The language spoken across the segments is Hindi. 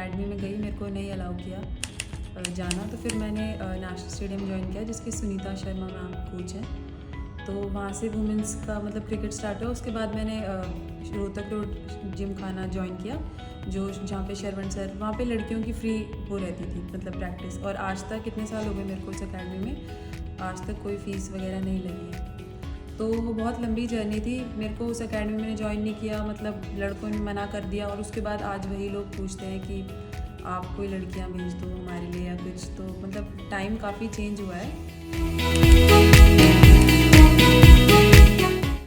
एकेडमी में गई, मेरे को नहीं अलाउ किया जाना, तो फिर मैंने नेशनल स्टेडियम ज्वाइन किया जिसकी सुनीता शर्मा मैम कोच हैं। तो वहाँ से वुमेंस का मतलब क्रिकेट स्टार्ट हुआ। उसके बाद मैंने रोहतक रोड जिम खाना ज्वाइन किया, जो जहाँ पे शरवण सर, वहाँ पे लड़कियों की फ्री वो रहती थी मतलब प्रैक्टिस। और आज तक कितने साल हो गए मेरे को इस अकेडमी में, आज तक कोई फ़ीस वगैरह नहीं लगी है। तो वो बहुत लंबी जर्नी थी। मेरे को उस अकेडमी में ज्वाइन नहीं किया, मतलब लड़कों ने मना कर दिया। और उसके बाद आज वही लोग पूछते हैं कि आप कोई लड़कियां भेज दो हमारे लिए या कुछ। तो मतलब टाइम काफ़ी चेंज हुआ है।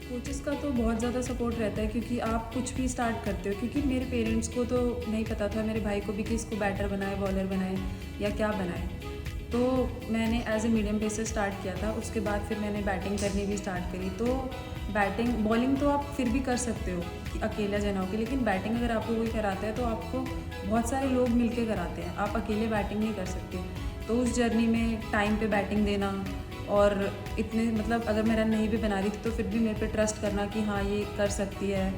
कोचेस का तो बहुत ज़्यादा सपोर्ट रहता है, क्योंकि आप कुछ भी स्टार्ट करते हो। क्योंकि मेरे पेरेंट्स को तो नहीं पता था, मेरे भाई को भी, कि इसको बैटर बनाए, बॉलर बनाए या क्या बनाए। तो मैंने as a medium pacer start किया था। उसके बाद फिर मैंने बैटिंग करनी भी स्टार्ट करी। तो बैटिंग बॉलिंग तो आप फिर भी कर सकते हो कि अकेला जना होकर, लेकिन बैटिंग अगर आपको कोई कराता है तो आपको बहुत सारे लोग मिलके कराते हैं, आप अकेले बैटिंग नहीं कर सकते। तो उस जर्नी में टाइम पे बैटिंग देना, और इतने मतलब अगर मैं रन नहीं भी बना रही थी तो फिर भी मेरे पे ट्रस्ट करना कि हाँ ये कर सकती है।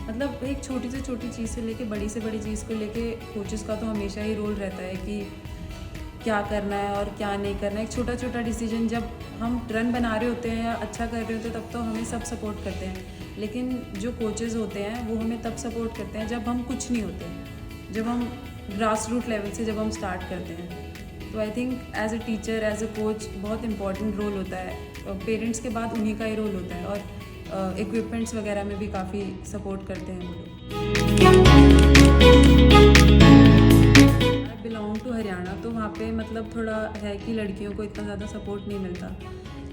मतलब एक छोटी से छोटी चीज़ से लेके बड़ी से बड़ी चीज़ को लेके कोचेस का तो हमेशा ही रोल रहता है कि क्या करना है और क्या नहीं करना है। एक छोटा छोटा डिसीजन, जब हम रन बना रहे होते हैं या अच्छा कर रहे होते हैं तब तो हमें सब सपोर्ट करते हैं, लेकिन जो कोचेज़ होते हैं वो हमें तब सपोर्ट करते हैं जब हम कुछ नहीं होते, जब हम ग्रास रूट लेवल से जब हम स्टार्ट करते हैं। तो I think as a teacher, as a coach बहुत इंपॉर्टेंट रोल होता है। पेरेंट्स के बाद उन्हीं का ही रोल होता है। और इक्विपमेंट्स वगैरह में भी काफ़ी सपोर्ट करते हैं वो लोग। आई बिलोंग टू हरियाणा, तो वहाँ पे मतलब थोड़ा है कि लड़कियों को इतना ज़्यादा सपोर्ट नहीं मिलता।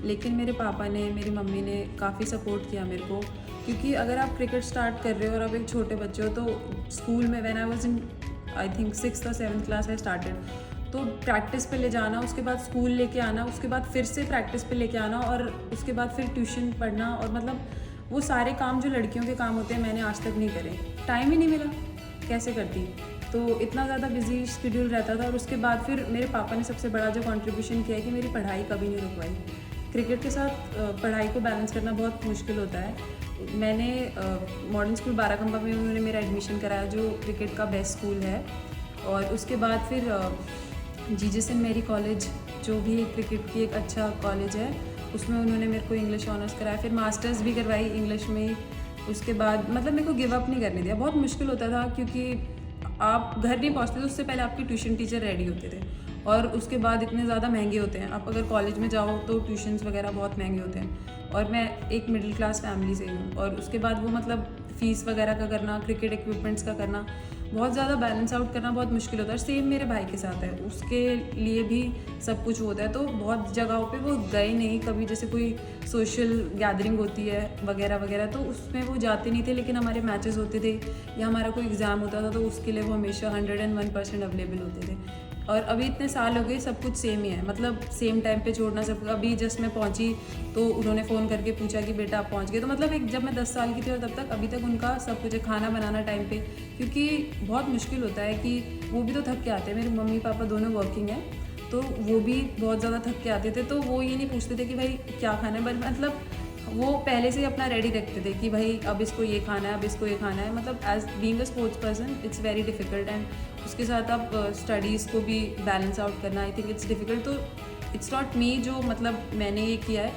लेकिन मेरे पापा ने, मेरी मम्मी ने काफ़ी सपोर्ट किया मेरे को। क्योंकि अगर आप क्रिकेट स्टार्ट कर रहे हो और आप एक छोटे बच्चे हो, तो स्कूल में when I was in I think 6th और 7th क्लास आई स्टार्टेड, तो प्रैक्टिस पे ले जाना, उसके बाद स्कूल लेके आना, उसके बाद फिर से प्रैक्टिस पे लेके आना, और उसके बाद फिर ट्यूशन पढ़ना, और मतलब वो सारे काम जो लड़कियों के काम होते हैं मैंने आज तक नहीं करे। टाइम ही नहीं मिला, कैसे करती। तो इतना ज़्यादा बिजी शेड्यूल रहता था। और उसके बाद फिर मेरे पापा ने सबसे बड़ा जो कंट्रीब्यूशन किया है कि मेरी पढ़ाई कभी नहीं रुकवाई। क्रिकेट के साथ पढ़ाई को बैलेंस करना बहुत मुश्किल होता है। मैंने मॉडर्न स्कूल बाराकंबा में उन्होंने मेरा एडमिशन कराया, जो क्रिकेट का बेस्ट स्कूल है। और उसके बाद फिर जीजेसन मेरी कॉलेज, जो भी क्रिकेट की एक अच्छा कॉलेज है, उसमें उन्होंने मेरे को इंग्लिश ऑनर्स कराया। फिर मास्टर्स भी करवाई इंग्लिश में। उसके बाद मतलब मेरे को गिव अप नहीं करने दिया। बहुत मुश्किल होता था, क्योंकि आप घर नहीं पहुँचते थे, उससे पहले आपके ट्यूशन टीचर रेडी होते थे, और उसके बाद इतने ज़्यादा महंगे होते हैं। आप अगर कॉलेज में जाओ तो ट्यूशन्स वगैरह बहुत महंगे होते हैं। और मैं एक मिडिल क्लास फैमिली से हूँ, और उसके बाद वो मतलब फ़ीस वगैरह का करना, क्रिकेट इक्विपमेंट्स का करना, बहुत ज़्यादा बैलेंस आउट करना बहुत मुश्किल होता है। सेम मेरे भाई के साथ है, उसके लिए भी सब कुछ होता है। तो बहुत जगहों पे वो गए नहीं कभी, जैसे कोई सोशल गैदरिंग होती है वगैरह वगैरह, तो उसमें वो जाते नहीं थे। लेकिन हमारे मैचेस होते थे या हमारा कोई एग्ज़ाम होता था, तो उसके लिए वो हमेशा 101% अवेलेबल होते थे। और अभी इतने साल हो गए, सब कुछ सेम ही है, मतलब सेम टाइम पे छोड़ना सब। अभी जस्ट मैं पहुंची तो उन्होंने फ़ोन करके पूछा कि बेटा आप पहुंच गए। तो मतलब एक, जब मैं 10 साल की थी और तब तक अभी तक उनका सब कुछ है, खाना बनाना टाइम पे। क्योंकि बहुत मुश्किल होता है कि वो भी तो थक के आते हैं। मेरे मम्मी पापा दोनों वर्किंग हैं, तो वो भी बहुत ज़्यादा थक के आते थे। तो वो ये नहीं पूछते थे कि भाई क्या खाना है, बट मतलब वो पहले से ही अपना रेडी रखते थे कि भाई अब इसको ये खाना है, अब इसको ये खाना है। मतलब as being a sports person it's very difficult. And उसके साथ आप स्टडीज़ को भी बैलेंस आउट करना, आई थिंक इट्स डिफिकल्ट। तो इट्स नॉट मी, जो मतलब मैंने ये किया है,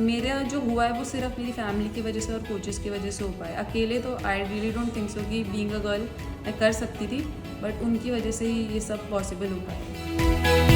मेरा जो हुआ है वो सिर्फ मेरी फैमिली की वजह से और कोचेस की वजह से हो पाया। अकेले तो I really don't think so कि बीइंग अ गर्ल मैं कर सकती थी, बट उनकी वजह से ही ये सब पॉसिबल हो पाया।